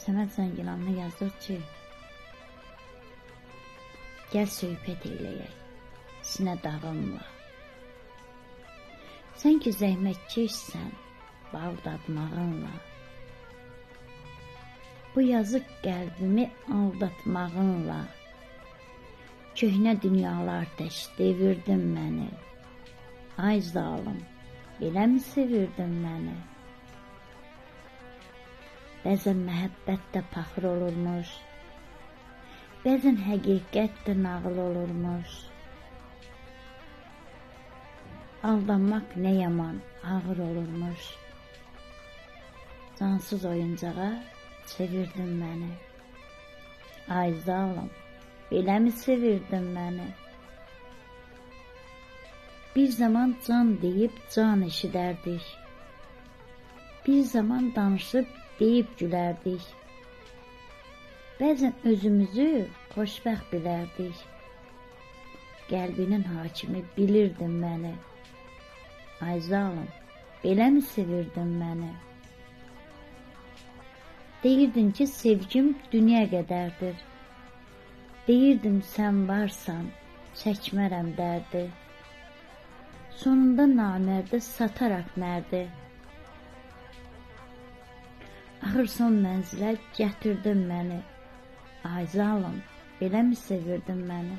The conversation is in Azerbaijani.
Səməd Zəngilanlı yazır ki, gəl söhbət eləyək, sinə dağınla. Sən ki zəhmətkeşsən, bal dadmağınla. Bu yazıq qəlbimi aldatmağınla. Köhnə dünyalar tək devirdin məni. Ay zalım, beləmi sevirdin məni? Bəzən məhəbbət də paxır olurmuş, bəzən həqiqət də nağıl olurmuş. Aldanmaq nə yaman ağır olurmuş. Cansız oyuncağa çevirdin məni. Ay zalım, beləmi sevirdin məni? Bir zaman can deyib can eşidərdik. Bir zaman danışıb deyib gülərdik. Bəzən özümüzü xoşbəxt bilərdik. Qəlbinin hakimi bilirdin məni. Ay zalım, beləmi sevirdin məni? Deyirdin ki, sevgim dünya qədərdir. Deyirdim, sən varsan, çəkmərəm dərdi. Sonunda namərdə sataraq mərdi. Axır son mənzilə gətirdin məni. Ay zalım, beləmi sevirdin məni?